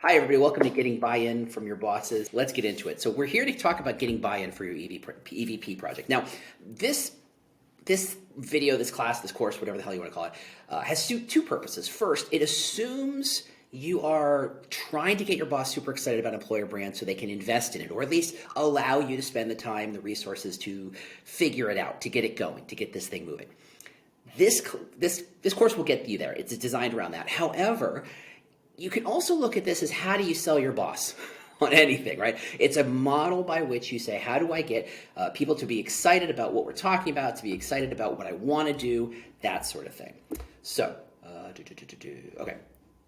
Hi, everybody. Welcome to Getting Buy-In from Your Bosses. Let's get into it. So we're here to talk about getting buy-in for your EVP project. Now, this video, this class, this course, whatever the hell you want to call it, has two purposes. First, it assumes you are trying to get your boss super excited about employer brand so they can invest in it, or at least allow you to spend the time, the resources to figure it out, to get it going, to get this thing moving. This course will get you there. It's designed around that. However, you can also look at this as how do you sell your boss on anything, right? It's a model by which you say, how do I get people to be excited about what we're talking about, to be excited about what I want to do, that sort of thing. So, okay,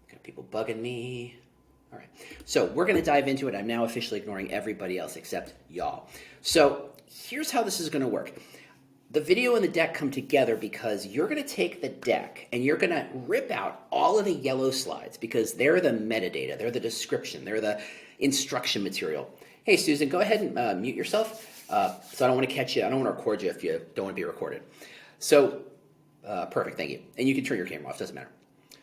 got people bugging me. All right, so we're going to dive into it. I'm now officially ignoring everybody else except y'all. So here's how this is going to work. The video and the deck come together because you're going to take the deck and you're going to rip out all of the yellow slides because they're the metadata, they're the description, they're the instruction material. Hey, Susan, go ahead and mute yourself. So I don't want to catch you. I don't want to record you if you don't want to be recorded. So perfect, thank you. And you can turn your camera off, doesn't matter.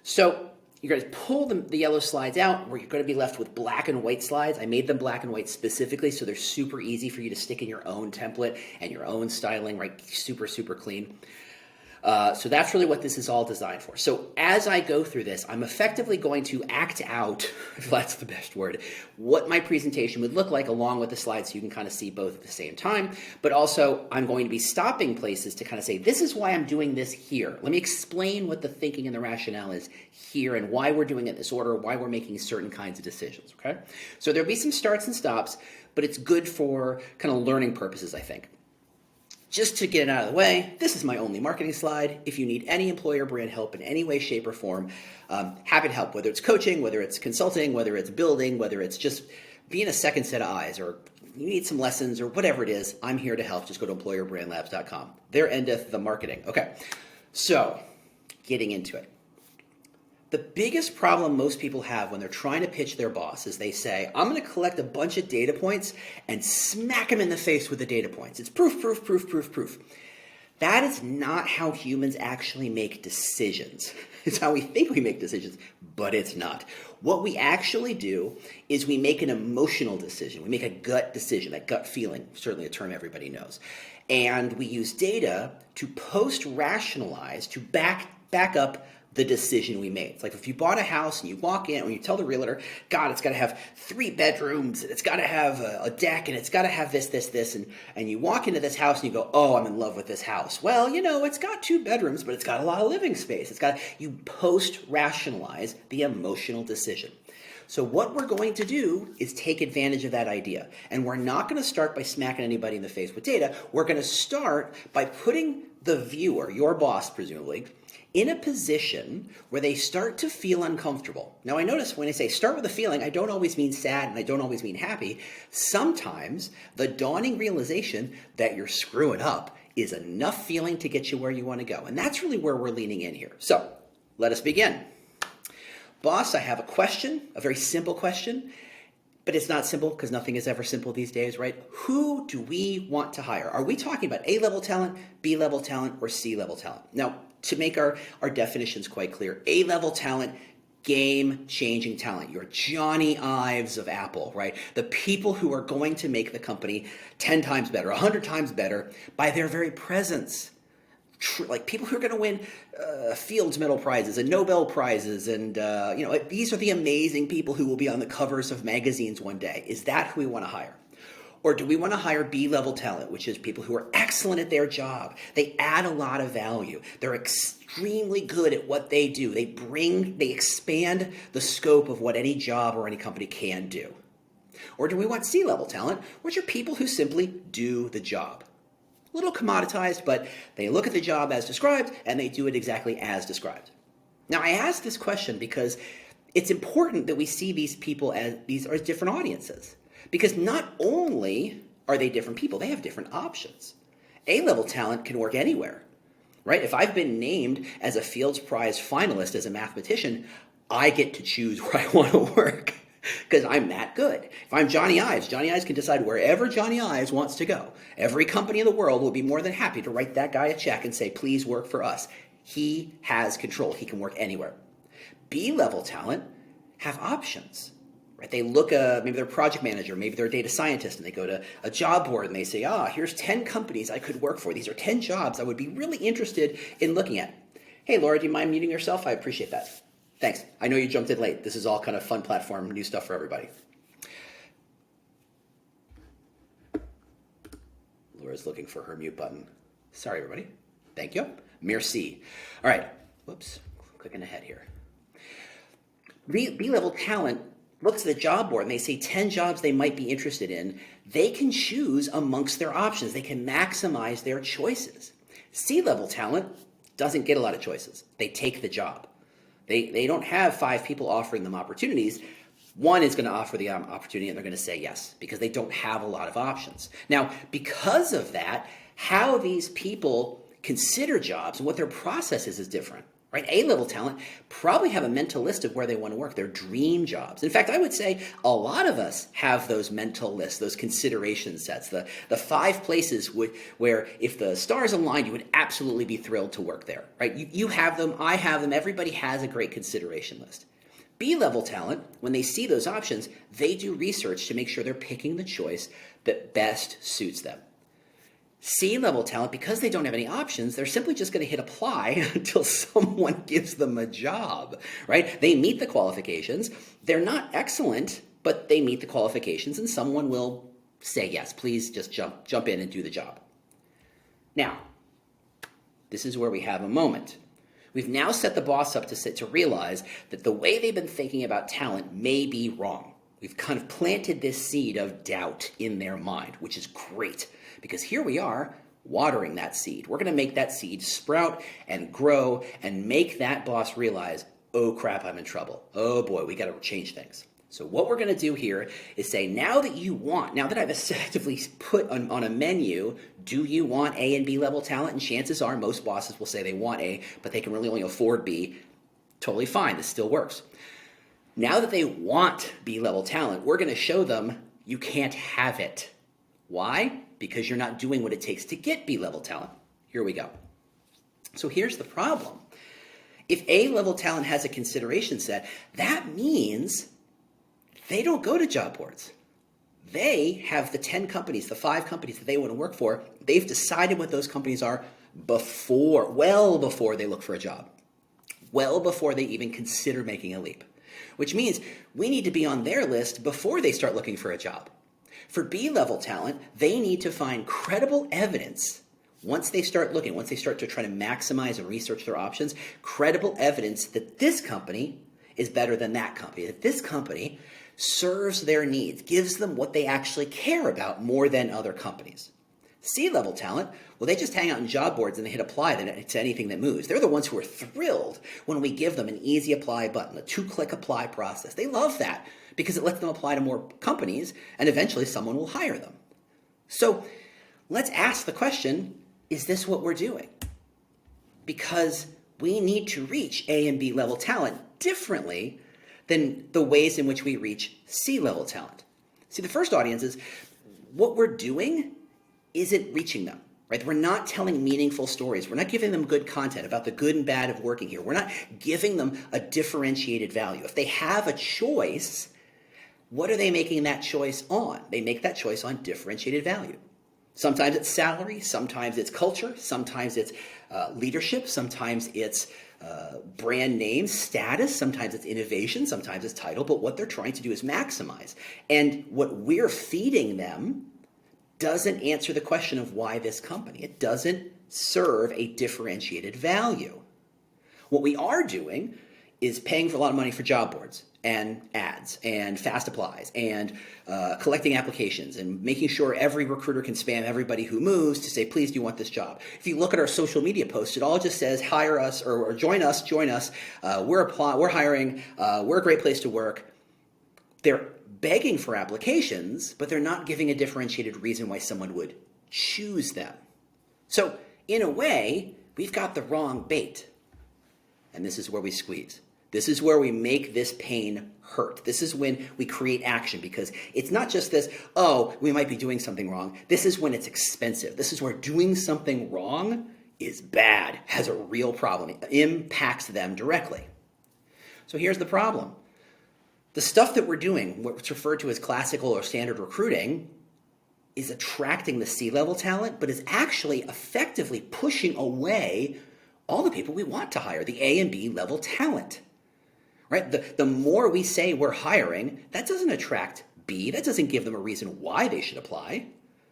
So you're going to pull the yellow slides out where you're going to be left with black and white slides. I made them black and white specifically so they're super easy for you to stick in your own template and your own styling, right? Super, super clean. So that's really what this is all designed for. So as I go through this, I'm effectively going to act out, if that's the best word, what my presentation would look like along with the slides so you can kind of see both at the same time. But also I'm going to be stopping places to kind of say, this is why I'm doing this here. Let me explain what the thinking and the rationale is here and why we're doing it in this order, why we're making certain kinds of decisions, okay? So there'll be some starts and stops, but it's good for kind of learning purposes, I think. Just to get it out of the way, this is my only marketing slide. If you need any employer brand help in any way, shape, or form, happy to help, whether it's coaching, whether it's consulting, whether it's building, whether it's just being a second set of eyes, or you need some lessons, or whatever it is, I'm here to help. Just go to employerbrandlabs.com. There endeth the marketing. Okay, so getting into it. The biggest problem most people have when they're trying to pitch their boss is they say, I'm going to collect a bunch of data points and smack them in the face with the data points. It's proof, proof, proof, proof, proof. That is not how humans actually make decisions. It's how we think we make decisions, but it's not. What we actually do is we make an emotional decision. We make a gut decision, that gut feeling, certainly a term everybody knows. And we use data to post-rationalize, to back up the decision we made. It's like if you bought a house and you walk in and you tell the realtor, God, it's got to have 3 bedrooms and it's got to have a deck and it's got to have this, and you walk into this house and you go, oh, I'm in love with this house. Well, you know, it's got 2 bedrooms, but it's got a lot of living space. You post-rationalize the emotional decision. So what we're going to do is take advantage of that idea. And we're not going to start by smacking anybody in the face with data. We're going to start by putting the viewer, your boss presumably, in a position where they start to feel uncomfortable. Now, I notice when I say start with a feeling, I don't always mean sad and I don't always mean happy. Sometimes the dawning realization that you're screwing up is enough feeling to get you where you want to go. And that's really where we're leaning in here. So let us begin. Boss, I have a question, a very simple question, but it's not simple because nothing is ever simple these days, right? Who do we want to hire? Are we talking about A-level talent, B-level talent, or C-level talent? Now, to make our definitions quite clear, A-level talent, game-changing talent. Your Johnny Ives of Apple, right? The people who are going to make the company 10 times better, 100 times better by their very presence. Like people who are going to win Fields Medal prizes and Nobel prizes, and these are the amazing people who will be on the covers of magazines one day. Is that who we want to hire? Or do we want to hire B-level talent, which is people who are excellent at their job? They add a lot of value. They're extremely good at what they do. They expand the scope of what any job or any company can do. Or do we want C-level talent, which are people who simply do the job? A little commoditized, but they look at the job as described and they do it exactly as described. Now, I ask this question because it's important that we see these people as these are different audiences. Because not only are they different people, they have different options. A-level talent can work anywhere, right? If I've been named as a Fields Prize finalist as a mathematician, I get to choose where I want to work because I'm that good. If I'm Johnny Ives can decide wherever Johnny Ives wants to go. Every company in the world will be more than happy to write that guy a check and say, please work for us. He has control. He can work anywhere. B-level talent have options. Right? They look, maybe they're a project manager, maybe they're a data scientist, and they go to a job board and they say, here's 10 companies I could work for. These are 10 jobs I would be really interested in looking at. Hey, Laura, do you mind muting yourself? I appreciate that. Thanks. I know you jumped in late. This is all kind of fun platform, new stuff for everybody. Laura's looking for her mute button. Sorry, everybody. Thank you. Merci. All right. Whoops. Clicking ahead here. B-level talent looks at the job board and they say 10 jobs they might be interested in. They can choose amongst their options. They can maximize their choices. C-level talent doesn't get a lot of choices. They take the job. They don't have 5 people offering them opportunities. One is going to offer the opportunity and they're going to say yes because they don't have a lot of options. Now, because of that, how these people consider jobs and what their process is different. Right? A-level talent probably have a mental list of where they want to work, their dream jobs. In fact, I would say a lot of us have those mental lists, those consideration sets, the 5 places where if the stars aligned, you would absolutely be thrilled to work there. Right? You have them, I have them, everybody has a great consideration list. B-level talent, when they see those options, they do research to make sure they're picking the choice that best suits them. C-level talent, because they don't have any options, they're simply just going to hit apply until someone gives them a job, right? They meet the qualifications. They're not excellent, but they meet the qualifications, and someone will say, yes, please just jump in and do the job. Now, this is where we have a moment. We've now set the boss up to realize that the way they've been thinking about talent may be wrong. We've kind of planted this seed of doubt in their mind, which is great. Because here we are watering that seed. We're going to make that seed sprout and grow and make that boss realize, oh crap, I'm in trouble. Oh boy, we got to change things. So what we're going to do here is say, now that I've effectively put on a menu, do you want A and B level talent? And chances are most bosses will say they want A, but they can really only afford B. Totally fine, this still works. Now that they want B level talent, we're going to show them you can't have it. Why? Because you're not doing what it takes to get B-level talent. Here we go. So here's the problem. If A-level talent has a consideration set, that means they don't go to job boards. They have the 10 companies, the 5 companies that they want to work for. They've decided what those companies are well before they look for a job, well before they even consider making a leap, which means we need to be on their list before they start looking for a job. For B-level talent, they need to find credible evidence once they start looking, once they start to try to maximize and research their options, credible evidence that this company is better than that company, that this company serves their needs, gives them what they actually care about more than other companies. C-level talent, well, they just hang out in job boards and they hit apply to anything that moves. They're the ones who are thrilled when we give them an easy apply button, a 2-click apply process. They love that because it lets them apply to more companies and eventually someone will hire them. So let's ask the question, is this what we're doing? Because we need to reach A and B level talent differently than the ways in which we reach C level talent. See, the first audience is what we're doing isn't reaching them, right? We're not telling meaningful stories. We're not giving them good content about the good and bad of working here. We're not giving them a differentiated value. If they have a choice, what are they making that choice on? They make that choice on differentiated value. Sometimes it's salary, sometimes it's culture, sometimes it's leadership, sometimes it's brand name, status, sometimes it's innovation, sometimes it's title, but what they're trying to do is maximize. And what we're feeding them doesn't answer the question of why this company. It doesn't serve a differentiated value. What we are doing is paying for a lot of money for job boards and ads and fast applies and collecting applications and making sure every recruiter can spam everybody who moves to say, please, do you want this job? If you look at our social media posts, it all just says, hire us or join us. We're hiring. We're a great place to work. They're begging for applications, but they're not giving a differentiated reason why someone would choose them. So in a way, we've got the wrong bait. And this is where we squeeze. This is where we make this pain hurt. This is when we create action, because it's not just this, oh, we might be doing something wrong. This is when it's expensive. This is where doing something wrong is bad, has a real problem. It impacts them directly. So here's the problem. The stuff that we're doing, what's referred to as classical or standard recruiting, is attracting the C-level talent, but is actually effectively pushing away all the people we want to hire, the A and B level talent. Right? The more we say we're hiring, that doesn't attract B. That doesn't give them a reason why they should apply.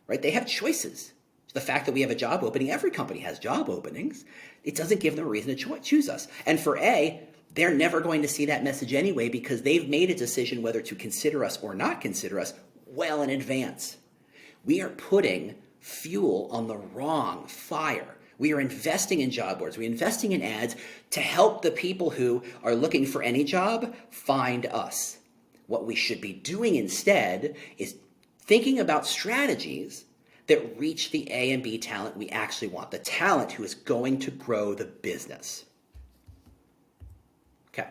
Right? They have choices. The fact that we have a job opening, every company has job openings. It doesn't give them a reason to choose us. And for A, they're never going to see that message anyway because they've made a decision whether to consider us or not consider us well in advance. We are putting fuel on the wrong fire. We are investing in job boards. We're investing in ads to help the people who are looking for any job find us. What we should be doing instead is thinking about strategies that reach the A and B talent we actually want, the talent who is going to grow the business. Okay.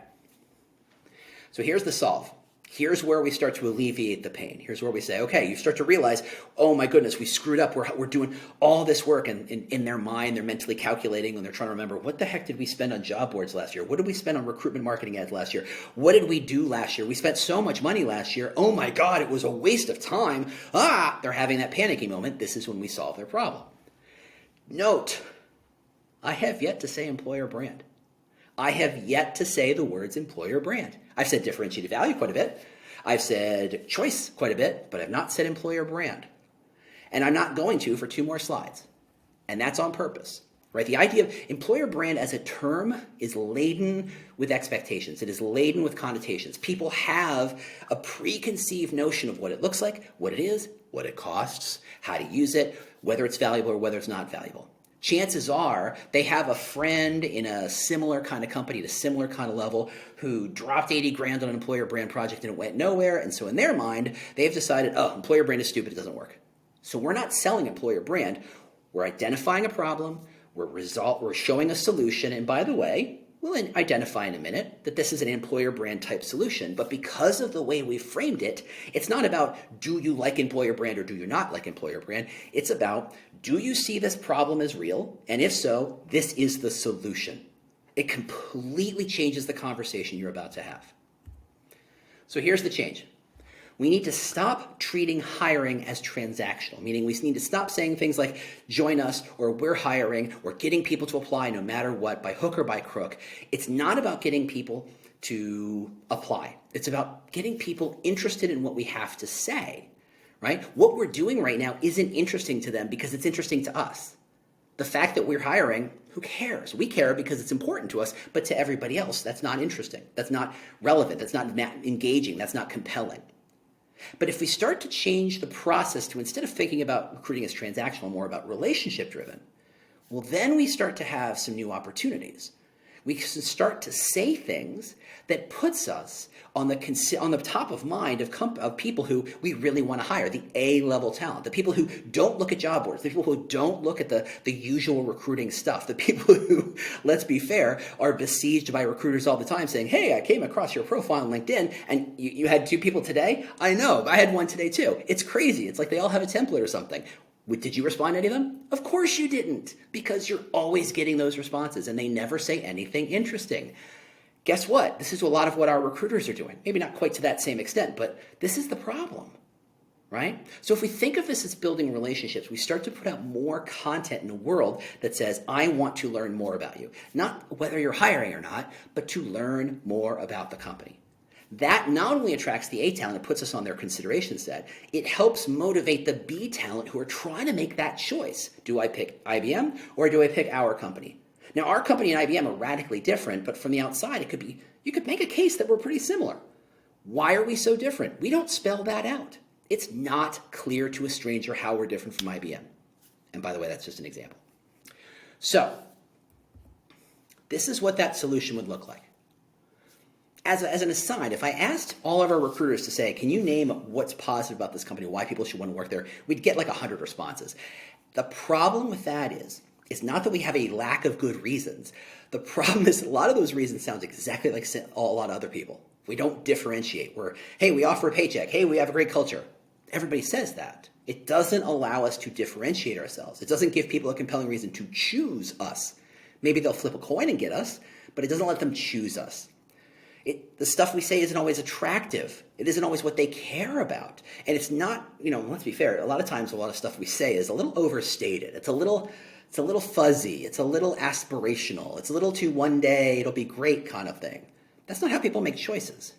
So here's the solve. Here's where we start to alleviate the pain. Here's where we say, okay, you start to realize, oh my goodness, we screwed up. We're doing all this work, and in their mind, they're mentally calculating and they're trying to remember, what the heck did we spend on job boards last year? What did we spend on recruitment marketing ads last year? What did we do last year? We spent so much money last year. Oh my God, it was a waste of time. They're having that panicky moment. This is when we solve their problem. Note, I have yet to say employer brand. I have yet to say the words employer brand. I've said differentiated value quite a bit. I've said choice quite a bit, but I've not said employer brand. And I'm not going to for 2 more slides. And that's on purpose, right? The idea of employer brand as a term is laden with expectations. It is laden with connotations. People have a preconceived notion of what it looks like, what it is, what it costs, how to use it, whether it's valuable or whether it's not valuable. Chances are they have a friend in a similar kind of company at a similar kind of level who dropped 80 grand on an employer brand project and it went nowhere. And so in their mind, they've decided, oh, employer brand is stupid, it doesn't work. So we're not selling employer brand. We're identifying a problem, we're showing a solution. And by the way, we'll identify in a minute that this is an employer brand type solution. But because of the way we framed it, it's not about do you like employer brand or do you not like employer brand. It's about do you see this problem as real? And if so, this is the solution. It completely changes the conversation you're about to have. So here's the change. We need to stop treating hiring as transactional, meaning we need to stop saying things like join us or we're hiring or getting people to apply no matter what, by hook or by crook. It's not about getting people to apply. It's about getting people interested in what we have to say, right? What we're doing right now isn't interesting to them because it's interesting to us. The fact that we're hiring, who cares? We care because it's important to us, but to everybody else, that's not interesting. That's not relevant. That's not engaging. That's not compelling. But if we start to change the process to instead of thinking about recruiting as transactional, more about relationship driven, well, then we start to have some new opportunities. We can start to say things that puts us on the top of mind of people who we really want to hire, the A-level talent, the people who don't look at job boards, the people who don't look at the usual recruiting stuff, the people who, let's be fair, are besieged by recruiters all the time saying, hey, I came across your profile on LinkedIn and you had 2 people today? I know, I had one today too. It's crazy. It's like they all have a template or something. Did you respond to any of them? Of course you didn't, because you're always getting those responses and they never say anything interesting. Guess what? This is a lot of what our recruiters are doing. Maybe not quite to that same extent, but this is the problem, right? So if we think of this as building relationships, we start to put out more content in the world that says, I want to learn more about you. Not whether you're hiring or not, but to learn more about the company. That not only attracts the A talent, it puts us on their consideration set, it helps motivate the B talent who are trying to make that choice. Do I pick IBM or do I pick our company? Now, our company and IBM are radically different, but from the outside, you could make a case that we're pretty similar. Why are we so different? We don't spell that out. It's not clear to a stranger how we're different from IBM. And by the way, that's just an example. So, this is what that solution would look like. As an aside, if I asked all of our recruiters to say, can you name what's positive about this company, why people should want to work there, we'd get like 100 responses. The problem with that is not that we have a lack of good reasons. The problem is a lot of those reasons sound exactly like a lot of other people. We don't differentiate. Hey, we offer a paycheck. Hey, we have a great culture. Everybody says that. It doesn't allow us to differentiate ourselves. It doesn't give people a compelling reason to choose us. Maybe they'll flip a coin and get us, but it doesn't let them choose us. The stuff we say isn't always attractive. It isn't always what they care about. And it's not, let's be fair, a lot of times a lot of stuff we say is a little overstated. It's a little fuzzy. It's a little aspirational. It's a little too one day, it'll be great kind of thing. That's not how people make choices.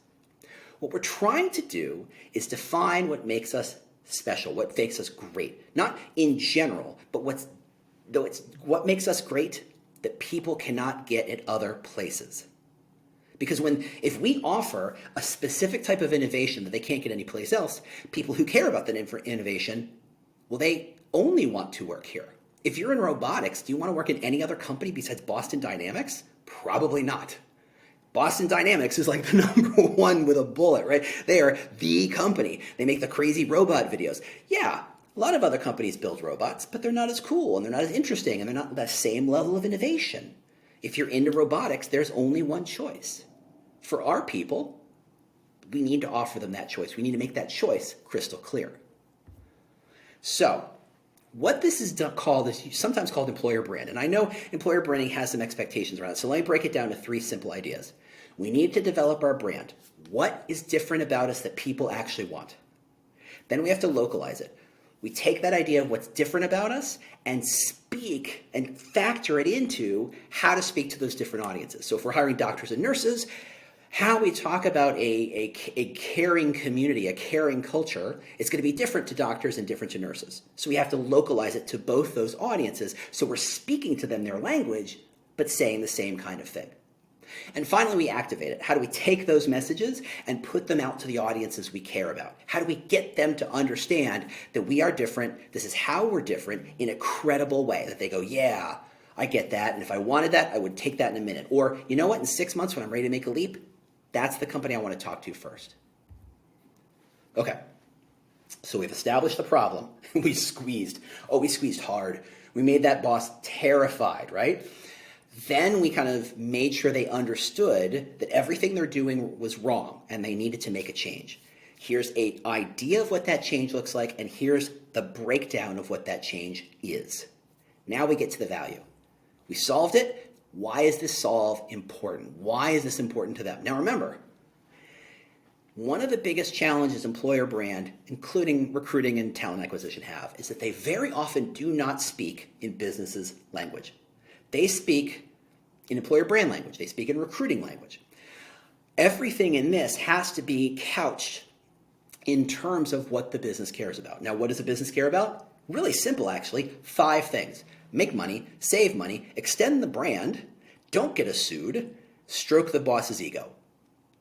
What we're trying to do is define what makes us special, what makes us great. Not in general, but what makes us great that people cannot get at other places. Because if we offer a specific type of innovation that they can't get anyplace else, people who care about that innovation, well, they only want to work here. If you're in robotics, do you want to work in any other company besides Boston Dynamics? Probably not. Boston Dynamics is like the number one with a bullet, right? They are the company. They make the crazy robot videos. Yeah, a lot of other companies build robots, but they're not as cool and they're not as interesting and they're not that same level of innovation. If you're into robotics, there's only one choice. For our people, we need to offer them that choice. We need to make that choice crystal clear. So, what this is called is sometimes called employer brand. And I know employer branding has some expectations around it. So let me break it down to 3 simple ideas. We need to develop our brand. What is different about us that people actually want? Then we have to localize it. We take that idea of what's different about us and speak and factor it into how to speak to those different audiences. So if we're hiring doctors and nurses, how we talk about a caring community, a caring culture, it's going to be different to doctors and different to nurses. So we have to localize it to both those audiences so we're speaking to them their language, but saying the same kind of thing. And finally, we activate it. How do we take those messages and put them out to the audiences we care about? How do we get them to understand that we are different, this is how we're different, in a credible way, that they go, yeah, I get that, and if I wanted that, I would take that in a minute. Or, you know what, in 6 months when I'm ready to make a leap, that's the company I want to talk to first. Okay, so we've established the problem. We squeezed hard. We made that boss terrified, right? Then we kind of made sure they understood that everything they're doing was wrong and they needed to make a change. Here's an idea of what that change looks like, and here's the breakdown of what that change is. Now we get to the value. We solved it. Why is this solve important? Why is this important to them? Now remember, one of the biggest challenges employer brand, including recruiting and talent acquisition, have is that they very often do not speak in businesses' language. They speak in employer brand language. They speak in recruiting language. Everything in this has to be couched in terms of what the business cares about. Now, what does a business care about? Really simple, actually. 5 things. Make money, save money, extend the brand, don't get us sued, stroke the boss's ego.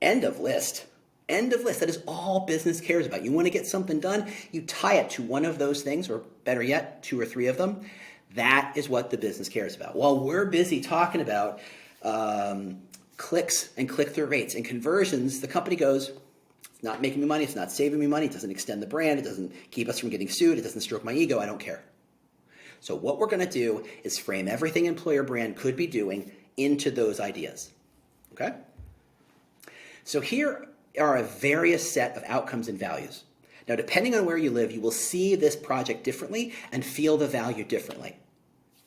End of list. End of list. That is all business cares about. You want to get something done, you tie it to one of those things, or better yet, 2 or 3 of them. That is what the business cares about. While we're busy talking about clicks and click-through rates and conversions, the company goes, it's not making me money, it's not saving me money, it doesn't extend the brand, it doesn't keep us from getting sued, it doesn't stroke my ego, I don't care. So what we're going to do is frame everything employer brand could be doing into those ideas. Okay? So here are a various set of outcomes and values. Now, depending on where you live, you will see this project differently and feel the value differently.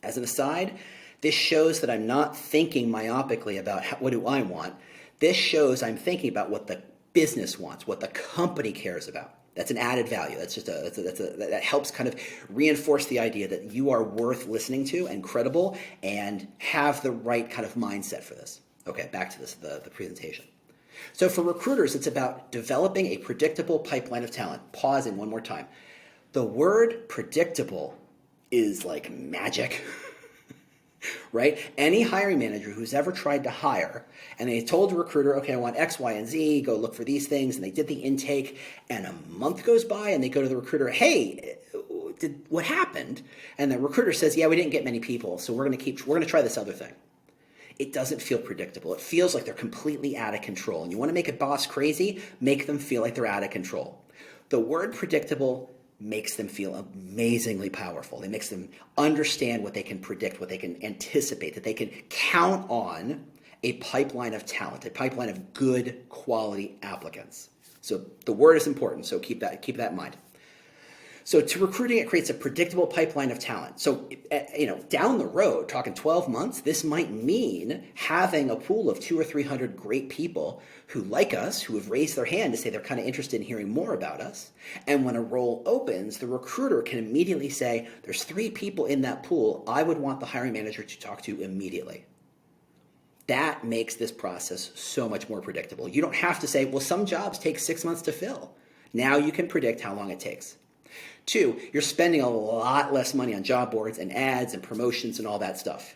As an aside, this shows that I'm not thinking myopically about what do I want. This shows I'm thinking about what the business wants, what the company cares about. That's an added value. That helps kind of reinforce the idea that you are worth listening to and credible and have the right kind of mindset for this. Okay, back to this, the presentation. So for recruiters, it's about developing a predictable pipeline of talent. Pausing one more time. The word predictable is like magic. Right? Any hiring manager who's ever tried to hire and they told a recruiter, okay, I want X, Y, and Z, go look for these things, and they did the intake, and a month goes by and they go to the recruiter, hey, what happened? And the recruiter says, yeah, we didn't get many people, so we're going to try this other thing. It doesn't feel predictable. It feels like they're completely out of control. And you want to make a boss crazy, make them feel like they're out of control. The word predictable makes them feel amazingly powerful. It makes them understand what they can predict, what they can anticipate, that they can count on a pipeline of talent, a pipeline of good quality applicants. So the word is important, so keep that in mind. So to recruiting, it creates a predictable pipeline of talent. So, down the road, talking 12 months, this might mean having a pool of 200 or 300 great people who like us, who have raised their hand to say they're kind of interested in hearing more about us. And when a role opens, the recruiter can immediately say, there's 3 people in that pool I would want the hiring manager to talk to immediately. That makes this process so much more predictable. You don't have to say, well, some jobs take 6 months to fill. Now you can predict how long it takes. 2, you're spending a lot less money on job boards and ads and promotions and all that stuff.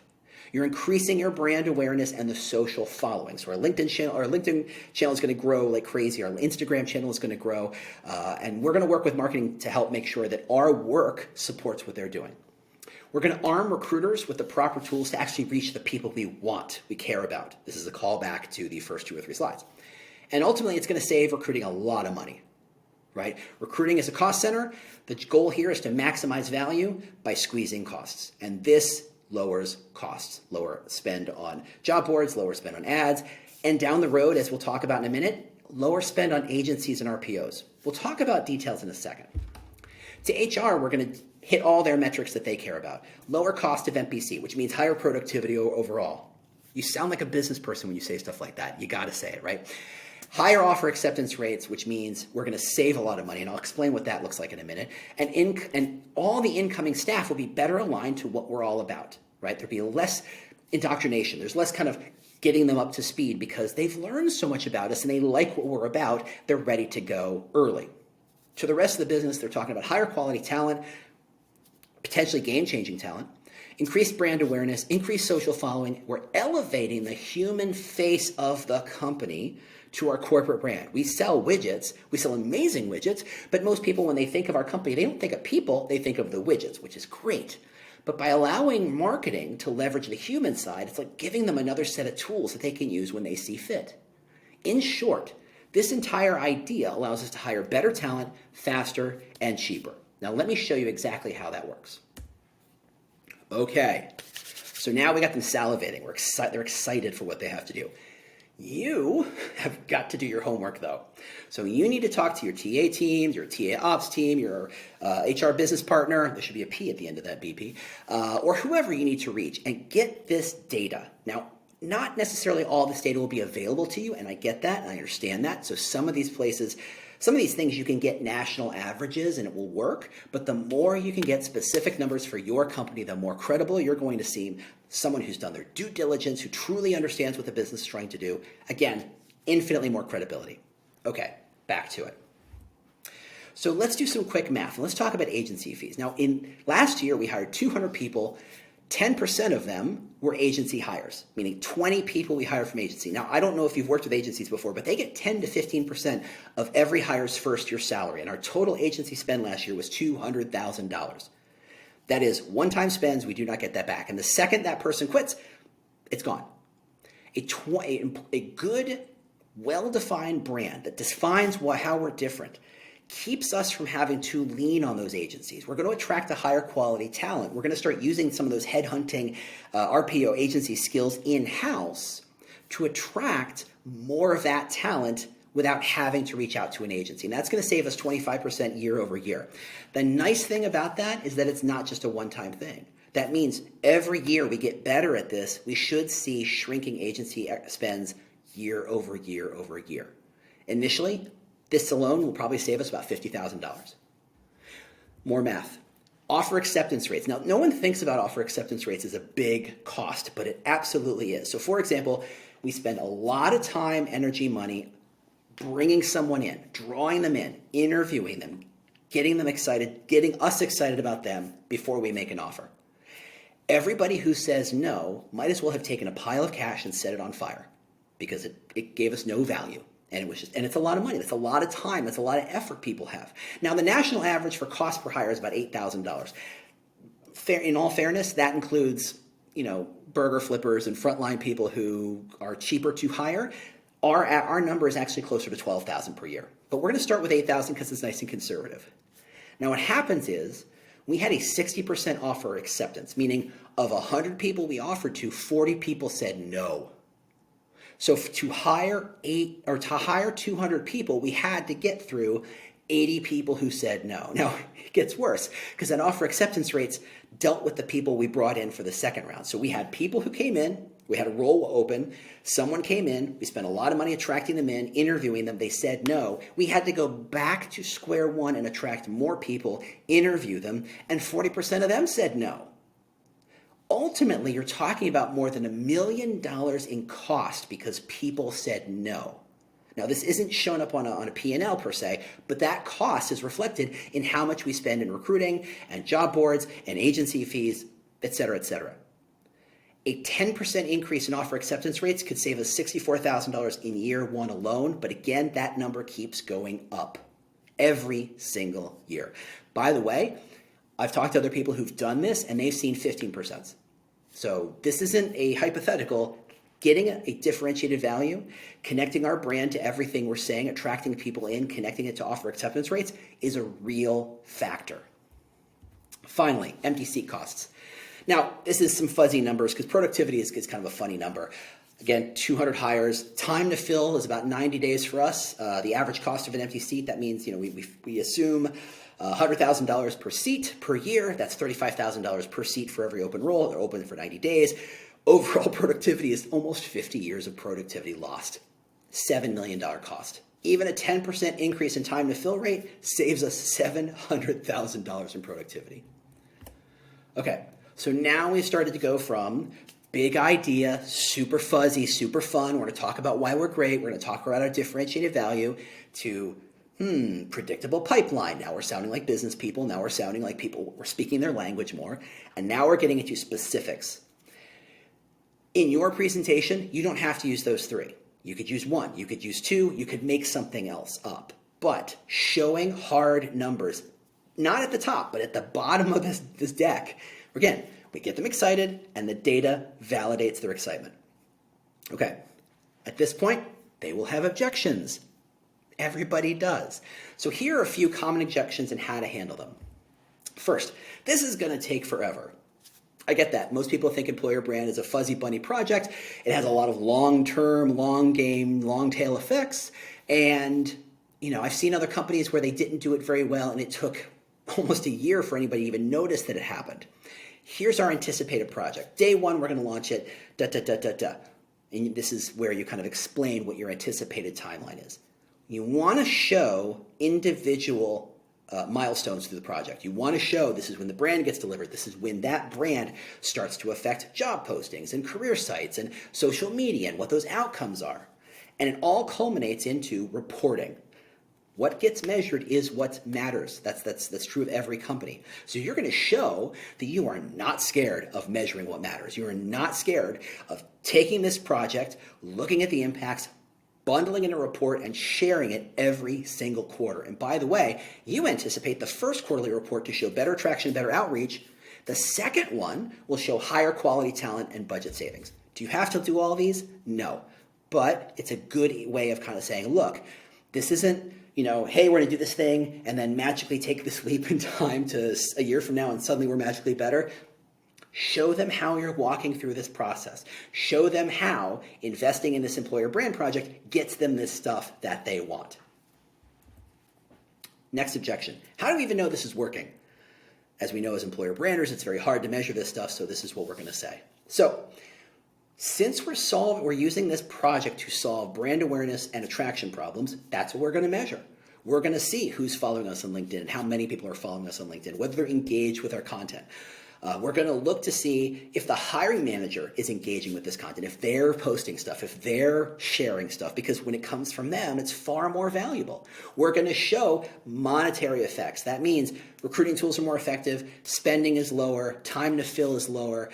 You're increasing your brand awareness and the social following. So our LinkedIn channel is going to grow like crazy. Our Instagram channel is going to grow. And we're going to work with marketing to help make sure that our work supports what they're doing. We're going to arm recruiters with the proper tools to actually reach the people we want, we care about. This is a callback to the first 2 or 3 slides. And ultimately, it's going to save recruiting a lot of money. Right? Recruiting is a cost center. The goal here is to maximize value by squeezing costs. And this lowers costs, lower spend on job boards, lower spend on ads, and down the road, as we'll talk about in a minute, lower spend on agencies and RPOs. We'll talk about details in a second. To HR, we're going to hit all their metrics that they care about. Lower cost of MPC, which means higher productivity overall. You sound like a business person when you say stuff like that. You got to say it, right? Higher offer acceptance rates, which means we're going to save a lot of money, and I'll explain what that looks like in a minute. And all the incoming staff will be better aligned to what we're all about, right? There'll be less indoctrination. There's less kind of getting them up to speed because they've learned so much about us and they like what we're about. They're ready to go early. To the rest of the business, they're talking about higher quality talent, potentially game-changing talent, increased brand awareness, increased social following. We're elevating the human face of the company to our corporate brand. We sell widgets, we sell amazing widgets, but most people, when they think of our company, they don't think of people, they think of the widgets, which is great. But by allowing marketing to leverage the human side, it's like giving them another set of tools that they can use when they see fit. In short, this entire idea allows us to hire better talent, faster, and cheaper. Now let me show you exactly how that works. Okay, so now we got them salivating. They're excited for what they have to do. You have got to do your homework, though. So you need to talk to your TA team, your TA ops team, your HR business partner. There should be a P at the end of that BP, or whoever you need to reach, and get this data. Now, not necessarily all this data will be available to you, and I get that, and I understand that. So some of these places, some of these things you can get national averages and it will work, but the more you can get specific numbers for your company, the more credible you're going to seem. Someone who's done their due diligence, who truly understands what the business is trying to do. Again, infinitely more credibility. Okay, back to it. So let's do some quick math and let's talk about agency fees. Now, in last year, we hired 200 people. 10% of them were agency hires, meaning 20 people we hired from agency. Now, I don't know if you've worked with agencies before, but they get 10 to 15% of every hire's first year salary. And our total agency spend last year was $200,000. That is one-time spends. We do not get that back. And the second that person quits, it's gone. A good, well-defined brand that defines how we're different keeps us from having to lean on those agencies. We're going to attract a higher quality talent. We're going to start using some of those headhunting RPO agency skills in-house to attract more of that talent without having to reach out to an agency. And that's going to save us 25% year over year. The nice thing about that is that it's not just a one-time thing. That means every year we get better at this, we should see shrinking agency spends year over year over year. Initially, this alone will probably save us about $50,000. More math. Offer acceptance rates. Now, no one thinks about offer acceptance rates as a big cost, but it absolutely is. So for example, we spend a lot of time, energy, money bringing someone in, drawing them in, interviewing them, getting them excited, getting us excited about them before we make an offer. Everybody who says no might as well have taken a pile of cash and set it on fire because it gave us no value. And it's a lot of money. That's a lot of time. That's a lot of effort people have. Now, the national average for cost per hire is about $8,000. In all fairness, that includes, burger flippers and frontline people who are cheaper to hire. Our number is actually closer to $12,000 per year. But we're going to start with $8,000 because it's nice and conservative. Now, what happens is we had a 60% offer acceptance, meaning of 100 people we offered to, 40 people said no. So to hire 200 people, we had to get through 80 people who said no. Now, it gets worse because then offer acceptance rates dealt with the people we brought in for the second round. So we had people who came in, we had a role open, someone came in, we spent a lot of money attracting them in, interviewing them, they said no. We had to go back to square one and attract more people, interview them, and 40% of them said no. Ultimately, you're talking about more than $1 million in cost because people said no. Now, this isn't shown up on a P&L per se, but that cost is reflected in how much we spend in recruiting and job boards and agency fees, et cetera, et cetera. A 10% increase in offer acceptance rates could save us $64,000 in year one alone, but again, that number keeps going up every single year. By the way, I've talked to other people who've done this, and they've seen 15%. So this isn't a hypothetical. Getting a differentiated value, connecting our brand to everything we're saying, attracting people in, connecting it to offer acceptance rates is a real factor. Finally, empty seat costs. Now, this is some fuzzy numbers because productivity is kind of a funny number. Again, 200 hires. Time to fill is about 90 days for us. The average cost of an empty seat, that means we assume $100,000 per seat per year. That's $35,000 per seat for every open role. They're open for 90 days. Overall productivity is almost 50 years of productivity lost. $7 million cost. Even a 10% increase in time to fill rate saves us $700,000 in productivity. Okay, so now we started to go from big idea, super fuzzy, super fun. We're going to talk about why we're great. We're going to talk about our differentiated value to predictable pipeline. Now we're sounding like business people. Now we're sounding like people, we're speaking their language more. And now we're getting into specifics. In your presentation, you don't have to use those three. You could use one, you could use two, you could make something else up. But showing hard numbers, not at the top, but at the bottom of this deck, again, we get them excited and the data validates their excitement. Okay, at this point, they will have objections. Everybody does. So here are a few common objections and how to handle them. First, this is going to take forever. I get that. Most people think employer brand is a fuzzy bunny project. It has a lot of long-term, long game, long tail effects. And, I've seen other companies where they didn't do it very well and it took almost a year for anybody to even notice that it happened. Here's our anticipated project. Day one, we're going to launch it, And this is where you kind of explain what your anticipated timeline is. You want to show individual milestones through the project. You want to show this is when the brand gets delivered. This is when that brand starts to affect job postings and career sites and social media and what those outcomes are. And it all culminates into reporting. What gets measured is what matters. That's true of every company. So you're going to show that you are not scared of measuring what matters. You are not scared of taking this project, looking at the impacts, bundling in a report and sharing it every single quarter. And by the way, you anticipate the first quarterly report to show better traction, better outreach. The second one will show higher quality talent and budget savings. Do you have to do all these? No. But it's a good way of kind of saying, look, this isn't, hey, we're going to do this thing and then magically take this leap in time to a year from now and suddenly we're magically better. Show them how you're walking through this process. Show them how investing in this employer brand project gets them this stuff that they want. Next objection. How do we even know this is working? As we know as employer branders, it's very hard to measure this stuff, so this is what we're going to say. So, since we're using this project to solve brand awareness and attraction problems, that's what we're going to measure. We're going to see who's following us on LinkedIn and how many people are following us on LinkedIn, whether they're engaged with our content. We're going to look to see if the hiring manager is engaging with this content, if they're posting stuff, if they're sharing stuff, because when it comes from them, it's far more valuable. We're going to show monetary effects. That means recruiting tools are more effective, spending is lower, time to fill is lower,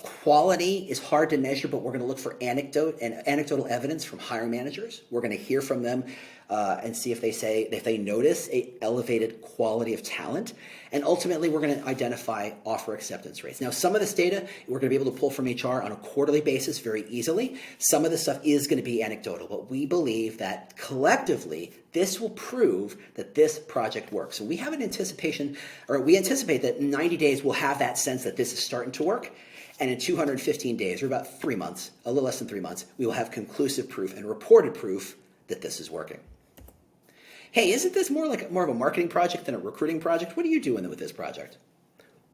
quality is hard to measure, but we're going to look for anecdotal evidence from hiring managers. We're going to hear from them and see if they notice a elevated quality of talent. And ultimately, we're going to identify offer acceptance rates. Now, some of this data we're going to be able to pull from HR on a quarterly basis very easily. Some of this stuff is going to be anecdotal, but we believe that collectively, this will prove that this project works. So we have an anticipation, or we anticipate that in 90 days, we'll have that sense that this is starting to work. And in 215 days, or about 3 months, a little less than 3 months, we will have conclusive proof and reported proof that this is working. Hey, isn't this more of a marketing project than a recruiting project? What are you doing with this project?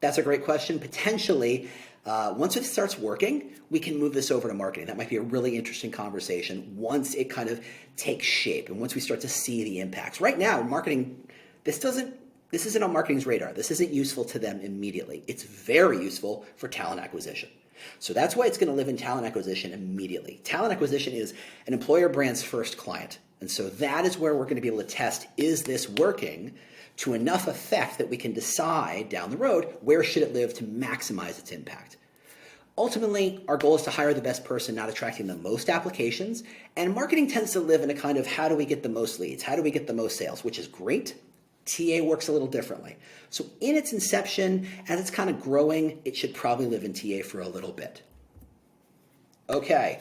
That's a great question. Potentially, once it starts working, we can move this over to marketing. That might be a really interesting conversation once it kind of takes shape and once we start to see the impacts. Right now, marketing, this isn't on marketing's radar. This isn't useful to them immediately. It's very useful for talent acquisition. So that's why it's going to live in talent acquisition immediately. Talent acquisition is an employer brand's first client. And so that is where we're going to be able to test, is this working to enough effect that we can decide down the road where should it live to maximize its impact. Ultimately, our goal is to hire the best person, not attracting the most applications. And marketing tends to live in a kind of how do we get the most leads? How do we get the most sales? Which is great. TA works a little differently. So in its inception, as it's kind of growing, it should probably live in TA for a little bit. Okay,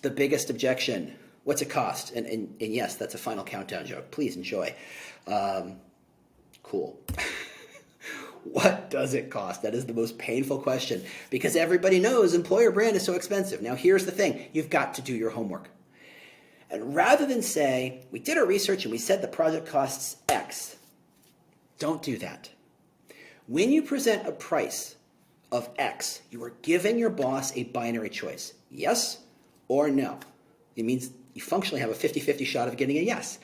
the biggest objection. What's it cost? And yes, that's a final countdown joke. Please enjoy. Cool. What does it cost? That is the most painful question because everybody knows employer brand is so expensive. Now, here's the thing. You've got to do your homework. And rather than say, we did our research and we said the project costs X, don't do that. When you present a price of X, you are giving your boss a binary choice, yes or no. It means you functionally have a 50-50 shot of getting a yes.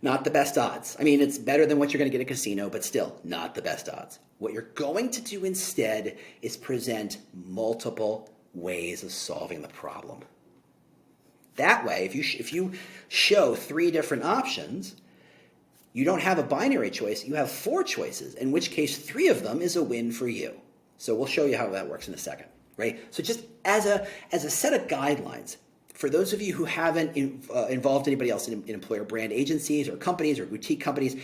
Not the best odds. I mean, it's better than what you're going to get at a casino, but still not the best odds. What you're going to do instead is present multiple ways of solving the problem. That way, if you show 3 different options, you don't have a binary choice, you have 4 choices, in which case 3 of them is a win for you. So we'll show you how that works in a second, right? So just as a set of guidelines, for those of you who haven't involved anybody else in employer brand agencies or companies or boutique companies,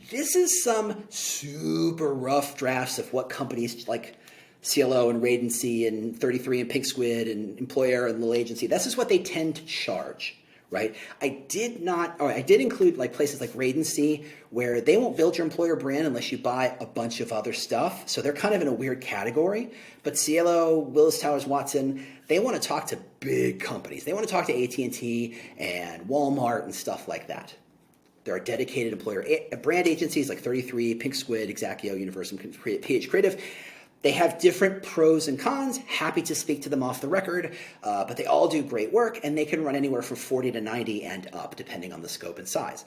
this is some super rough drafts of what companies like CLO and Radency and 33 and Pink Squid and Employer and Little Agency, this is what they tend to charge, right? I did include like places like Radency where they won't build your employer brand unless you buy a bunch of other stuff. So they're kind of in a weird category. But CLO, Willis Towers Watson, they want to talk to big companies. They want to talk to AT&T and Walmart and stuff like that. There are dedicated employer brand agencies like 33, Pink Squid, Exactio, Universum, PH Creative. They have different pros and cons. Happy to speak to them off the record, but they all do great work, and they can run anywhere from 40 to 90 and up, depending on the scope and size.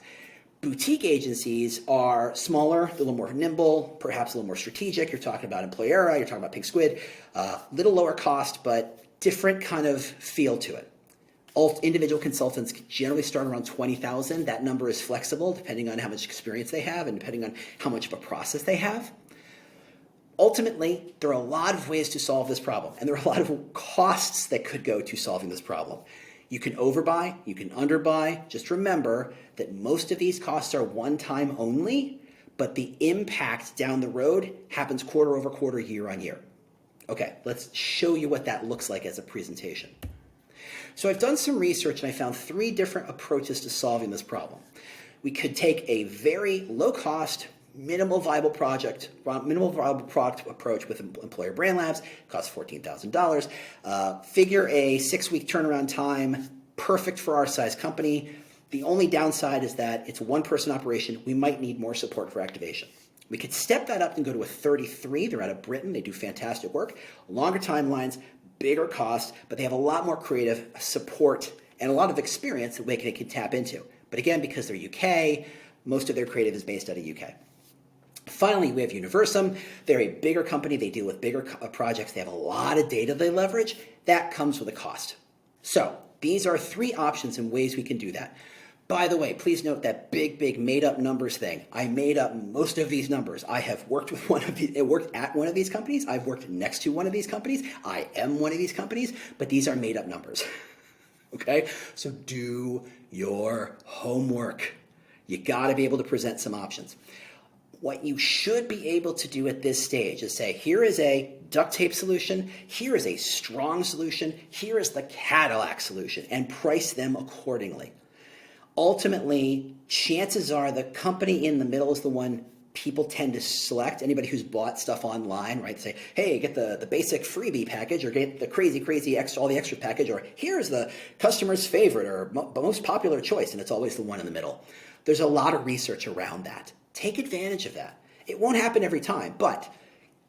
Boutique agencies are smaller, a little more nimble, perhaps a little more strategic. You're talking about Employera, you're talking about Pink Squid, little lower cost, but different kind of feel to it. Individual consultants generally start around 20,000. That number is flexible depending on how much experience they have and depending on how much of a process they have. Ultimately, there are a lot of ways to solve this problem, and there are a lot of costs that could go to solving this problem. You can overbuy, you can underbuy. Just remember that most of these costs are one-time only, but the impact down the road happens quarter over quarter, year on year. Okay, let's show you what that looks like as a presentation. So I've done some research and I found 3 different approaches to solving this problem. We could take a very low-cost, minimal viable product approach with Employer Brand Labs, costs $14,000. Figure a 6-week turnaround time, perfect for our size company. The only downside is that it's a 1-person operation. We might need more support for activation. We could step that up and go to a 33. They're out of Britain. They do fantastic work. Longer timelines, bigger cost, but they have a lot more creative support and a lot of experience that they can tap into. But again, because they're UK, most of their creative is based out of UK. Finally, we have Universum. They're a bigger company. They deal with bigger projects. They have a lot of data they leverage. That comes with a cost. So these are 3 options and ways we can do that. By the way, please note that big made up numbers thing. I made up most of these numbers. I have worked with worked at one of these companies. I've worked next to one of these companies. I am one of these companies, but these are made up numbers. Okay? So do your homework. You got to be able to present some options. What you should be able to do at this stage is say, here is a duct tape solution, here is a strong solution, here is the Cadillac solution, and price them accordingly. Ultimately, chances are the company in the middle is the one people tend to select. Anybody who's bought stuff online, right? Say, hey, get the basic freebie package, or get the crazy extra, all the extra package, or here's the customer's favorite or most popular choice, and it's always the one in the middle. There's a lot of research around that. Take advantage of that. It won't happen every time, but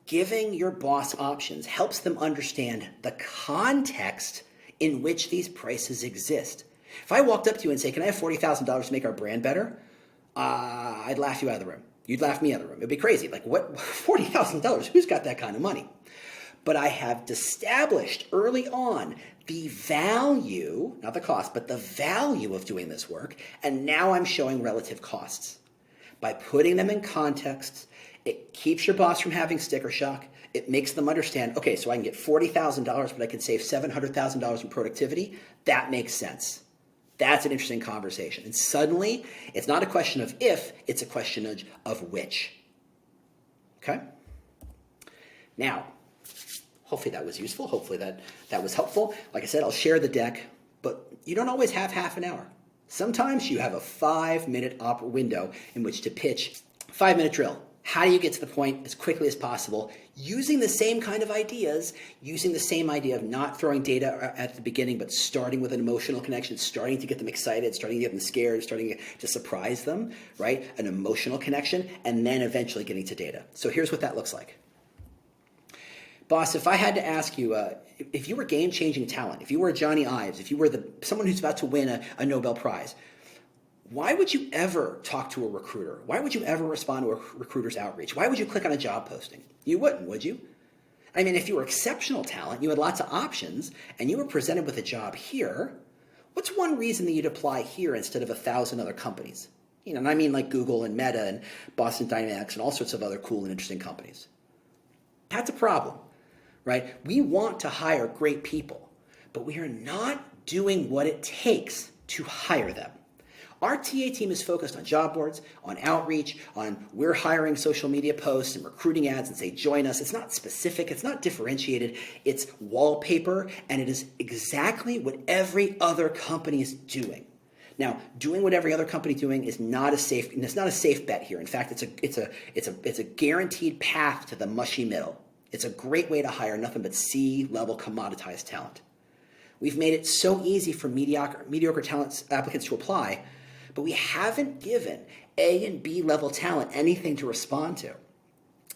giving your boss options helps them understand the context in which these prices exist. If I walked up to you and say, can I have $40,000 to make our brand better? I'd laugh you out of the room. You'd laugh me out of the room. It'd be crazy. Like, what? $40,000? Who's got that kind of money? But I have established early on the value, not the cost, but the value of doing this work. And now I'm showing relative costs. By putting them in context, it keeps your boss from having sticker shock. It makes them understand, okay, so I can get $40,000, but I can save $700,000 in productivity. That makes sense. That's an interesting conversation. And suddenly, it's not a question of if, it's a question of which. Okay? Now, hopefully that was useful. Hopefully that was helpful. Like I said, I'll share the deck, but you don't always have half an hour. Sometimes you have a 5-minute window in which to pitch. 5-minute drill. How do you get to the point as quickly as possible using the same kind of ideas, using the same idea of not throwing data at the beginning, but starting with an emotional connection, starting to get them excited, starting to get them scared, starting to surprise them, right? An emotional connection, and then eventually getting to data. So here's what that looks like. Boss, if I had to ask you, if you were game-changing talent, if you were Johnny Ives, if you were someone who's about to win a Nobel Prize, why would you ever talk to a recruiter? Why would you ever respond to a recruiter's outreach? Why would you click on a job posting? You wouldn't, would you? I mean, if you were exceptional talent, you had lots of options, and you were presented with a job here, what's one reason that you'd apply here instead of 1,000 other companies? You know, and I mean like Google and Meta and Boston Dynamics and all sorts of other cool and interesting companies. That's a problem, right? We want to hire great people, but we are not doing what it takes to hire them. Our TA team is focused on job boards, on outreach, on we're hiring social media posts and recruiting ads and say, join us. It's not specific. It's not differentiated. It's wallpaper, and it is exactly what every other company is doing. Now, doing what every other company is doing is not a safe bet here. In fact, it's a guaranteed path to the mushy middle. It's a great way to hire nothing but C-level commoditized talent. We've made it so easy for mediocre talent applicants to apply, but we haven't given A and B level talent anything to respond to.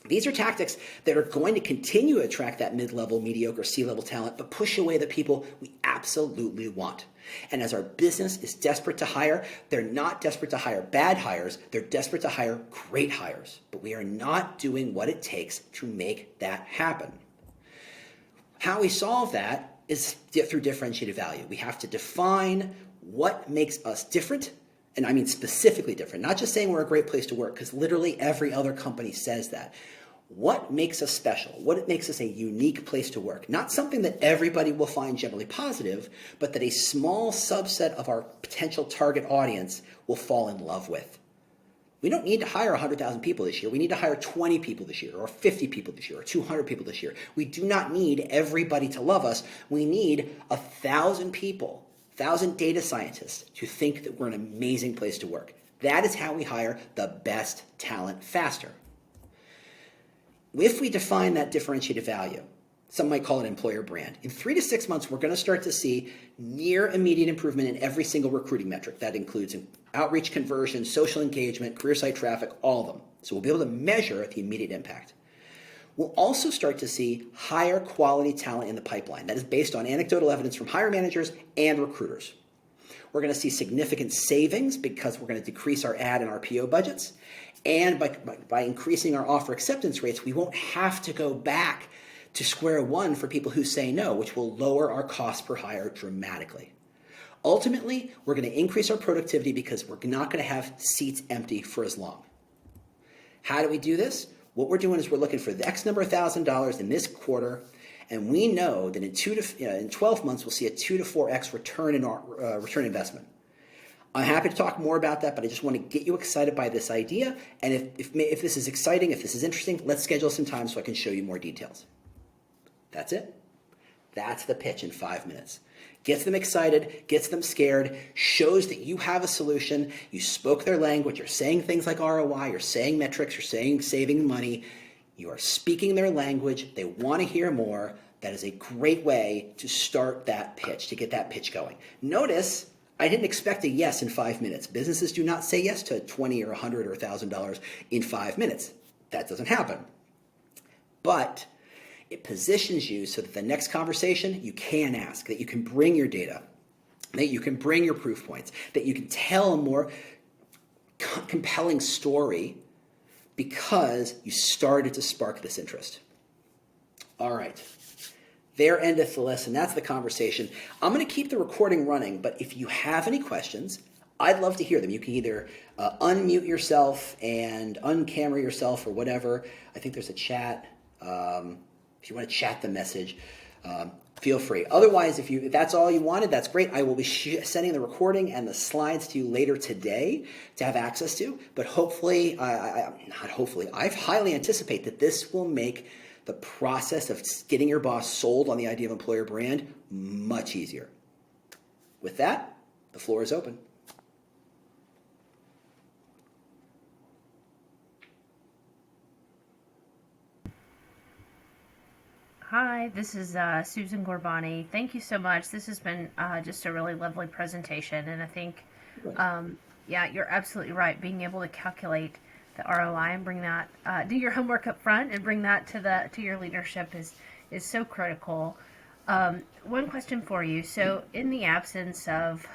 These are tactics that are going to continue to attract that mid-level, mediocre, C-level talent, but push away the people we absolutely want. And as our business is desperate to hire, they're not desperate to hire bad hires, they're desperate to hire great hires. But we are not doing what it takes to make that happen. How we solve that is through differentiated value. We have to define what makes us different, and I mean specifically different, not just saying we're a great place to work, because literally every other company says that. What makes us special? What makes us a unique place to work? Not something that everybody will find generally positive, but that a small subset of our potential target audience will fall in love with. We don't need to hire 100,000 people this year. We need to hire 20 people this year, or 50 people this year, or 200 people this year. We do not need everybody to love us. We need 1,000 people, 1,000 data scientists to think that we're an amazing place to work. That is how we hire the best talent faster. If we define that differentiated value, some might call it employer brand, in 3 to 6 months, we're going to start to see near immediate improvement in every single recruiting metric. That includes outreach conversion, social engagement, career site traffic, all of them. So we'll be able to measure the immediate impact. We'll also start to see higher quality talent in the pipeline. That is based on anecdotal evidence from hiring managers and recruiters. We're going to see significant savings because we're going to decrease our ad and RPO budgets. And by increasing our offer acceptance rates, we won't have to go back to square one for people who say no, which will lower our cost per hire dramatically. Ultimately, we're going to increase our productivity because we're not going to have seats empty for as long. How do we do this? What we're doing is we're looking for the X number of $1,000 in this quarter, and we know that in 12 months we'll see a 2 to 4x return in our return investment. I'm happy to talk more about that, but I just want to get you excited by this idea. And if this is exciting, if this is interesting, let's schedule some time so I can show you more details. That's it. That's the pitch in 5 minutes. Gets them excited, gets them scared, shows that you have a solution, you spoke their language, you're saying things like ROI, you're saying metrics, you're saying saving money, you are speaking their language, they want to hear more. That is a great way to start that pitch, to get that pitch going. Notice, I didn't expect a yes in 5 minutes. Businesses do not say yes to $20 or $100 or $1,000 in 5 minutes. That doesn't happen. But it positions you so that the next conversation you can ask, that you can bring your data, that you can bring your proof points, that you can tell a more compelling story because you started to spark this interest. All right. There endeth the lesson. That's the conversation. I'm going to keep the recording running, but if you have any questions, I'd love to hear them. You can either unmute yourself and uncamera yourself or whatever. I think there's a chat. If you want to chat the message, feel free. Otherwise, if that's all you wanted, that's great. I will be sending the recording and the slides to you later today to have access to. But hopefully, not hopefully, I highly anticipate that this will make the process of getting your boss sold on the idea of employer brand much easier. With that, the floor is open. Hi, this is Susan Gorbani. Thank you so much. This has been just a really lovely presentation, and I think, yeah, you're absolutely right. Being able to calculate the ROI and bring that, do your homework up front and bring that to your leadership is so critical. One question for you. So, in the absence of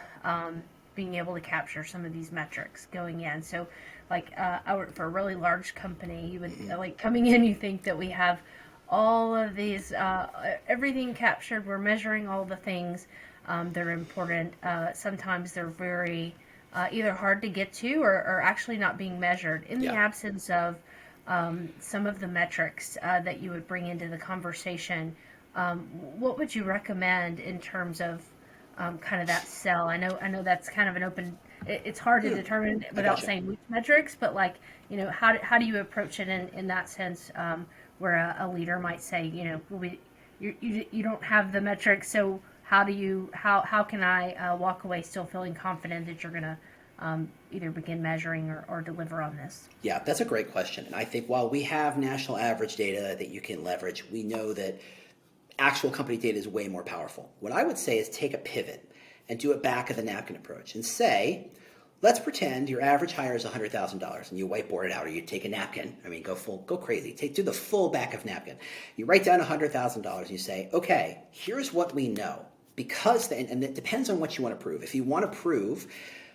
being able to capture some of these metrics going in, so like I work for a really large company, you would like coming in, you think that we have all of these, everything captured. We're measuring all the things that are important. Sometimes they're very either hard to get to or actually not being measured. In the absence of some of the metrics that you would bring into the conversation, what would you recommend in terms of kind of that sell? I know that's kind of an open. It's hard to determine without saying which metrics, but like, you know, how do you approach it in that sense? Where a leader might say, you know, you don't have the metrics, so how can I walk away still feeling confident that you're going to either begin measuring or deliver on this? Yeah, that's a great question. And I think while we have national average data that you can leverage, we know that actual company data is way more powerful. What I would say is take a pivot and do a back of the napkin approach and say, let's pretend your average hire is $100,000 and you whiteboard it out, or you take a napkin. I mean, go crazy. Do the full back of napkin. You write down $100,000 and you say, okay, here's what we know. And it depends on what you want to prove. If you want to prove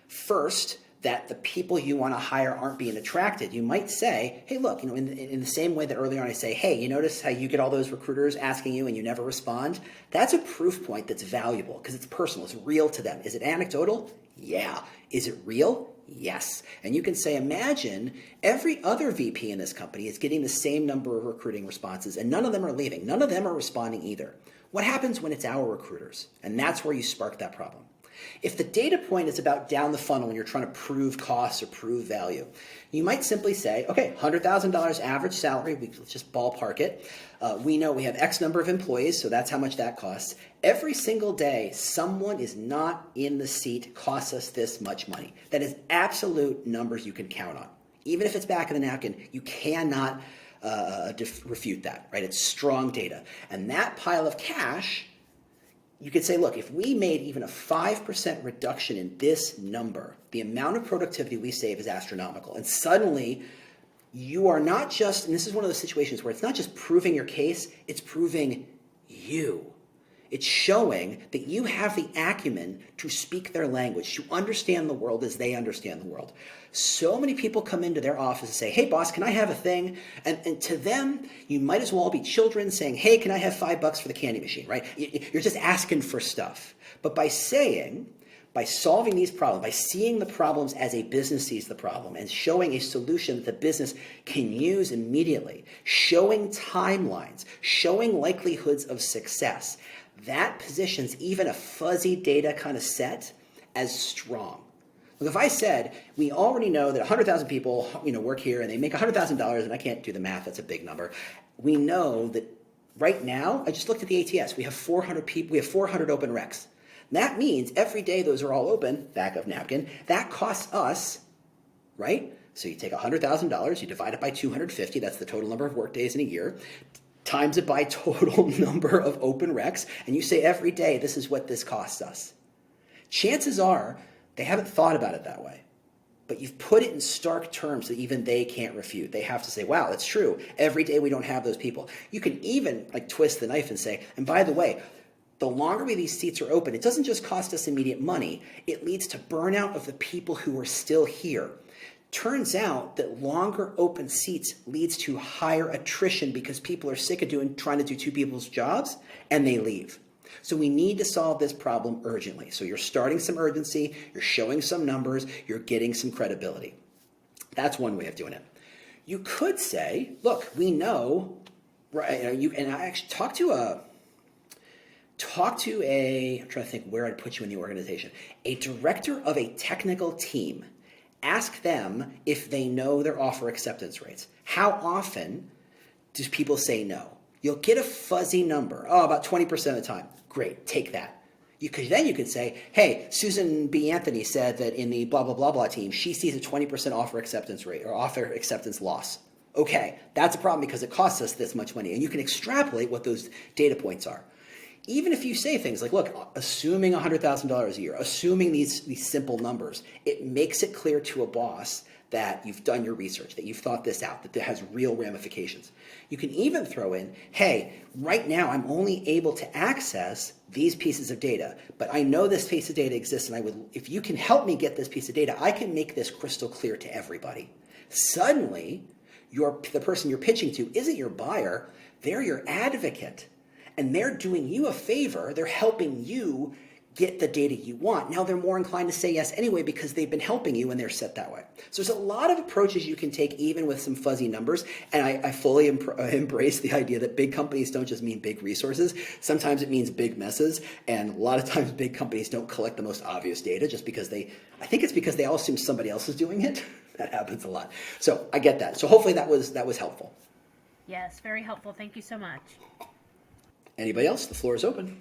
first that the people you want to hire aren't being attracted, you might say, hey, look, you know, in the same way that earlier on I say, hey, you notice how you get all those recruiters asking you and you never respond? That's a proof point that's valuable because it's personal. It's real to them. Is it anecdotal? Yeah. Is it real? Yes. And you can say, imagine every other VP in this company is getting the same number of recruiting responses and none of them are leaving. None of them are responding either. What happens when it's our recruiters? And that's where you spark that problem. If the data point is about down the funnel and you're trying to prove costs or prove value, you might simply say, okay, $100,000 average salary, let's just ballpark it. We know we have X number of employees, so that's how much that costs. Every single day, someone is not in the seat costs us this much money. That is absolute numbers you can count on. Even if it's back of the napkin, you cannot refute that, right? It's strong data. And that pile of cash, you could say, look, if we made even a 5% reduction in this number, the amount of productivity we save is astronomical. And suddenly, you are not just, and this is one of those situations where it's not just proving your case, it's proving you. It's showing that you have the acumen to speak their language, to understand the world as they understand the world. So many people come into their office and say, hey, boss, can I have a thing? And to them, you might as well be children saying, hey, can I have $5 for the candy machine, right? You're just asking for stuff. But by solving these problems, by seeing the problems as a business sees the problem and showing a solution that the business can use immediately, showing timelines, showing likelihoods of success, that positions even a fuzzy data kind of set as strong. Look, if I said, we already know that 100,000 people, work here and they make $100,000, and I can't do the math, that's a big number. We know that right now, I just looked at the ATS, we have 400 people, we have 400 open recs. That means every day those are all open, back of napkin, that costs us, right? So you take $100,000, you divide it by 250, that's the total number of work days in a year, times it by total number of open recs, and you say every day this is what this costs us. Chances are they haven't thought about it that way. But you've put it in stark terms that even they can't refute. They have to say, wow, it's true. Every day we don't have those people. You can even like twist the knife and say, and by the way, the longer these seats are open, it doesn't just cost us immediate money. It leads to burnout of the people who are still here. Turns out that longer open seats leads to higher attrition because people are sick of trying to do two people's jobs and they leave. So we need to solve this problem urgently. So you're starting some urgency, you're showing some numbers, you're getting some credibility. That's one way of doing it. You could say, look, we know, right? And I actually talk to a, I'm trying to think where I'd put you in the organization, a director of a technical team. Ask them if they know their offer acceptance rates. How often do people say no? You'll get a fuzzy number. Oh, about 20% of the time. Great, take that. Then you could say, hey, Susan B. Anthony said that in the blah, blah, blah, blah team, she sees a 20% offer acceptance rate or offer acceptance loss. Okay, that's a problem because it costs us this much money. And you can extrapolate what those data points are. Even if you say things like, look, assuming $100,000 a year, assuming these simple numbers, it makes it clear to a boss that you've done your research, that you've thought this out, that it has real ramifications. You can even throw in, hey, right now I'm only able to access these pieces of data, but I know this piece of data exists, and if you can help me get this piece of data, I can make this crystal clear to everybody. Suddenly, the person you're pitching to isn't your buyer, they're your advocate. And they're doing you a favor, they're helping you get the data you want. Now they're more inclined to say yes anyway because they've been helping you and they're set that way. So there's a lot of approaches you can take even with some fuzzy numbers, and I fully embrace the idea that big companies don't just mean big resources. Sometimes it means big messes, and a lot of times big companies don't collect the most obvious data just because I think it's because they all assume somebody else is doing it. That happens a lot. So I get that. So hopefully that was helpful. Yes, very helpful. Thank you so much. Anybody else? The floor is open.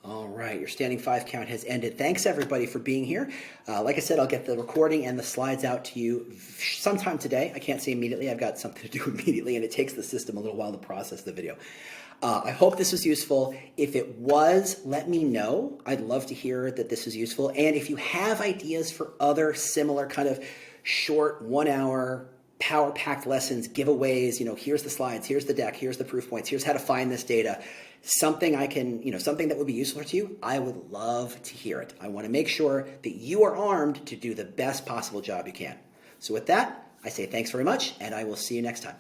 All right, your standing 5 count has ended. Thanks everybody for being here. Like I said, I'll get the recording and the slides out to you sometime today. I can't say immediately. I've got something to do immediately, and it takes the system a little while to process the video. I hope this was useful. If it was, let me know. I'd love to hear that this was useful. And if you have ideas for other similar kind of short 1-hour power-packed lessons, giveaways, here's the slides, here's the deck, here's the proof points, here's how to find this data, something something that would be useful to you, I would love to hear it. I want to make sure that you are armed to do the best possible job you can. So with that, I say thanks very much, and I will see you next time.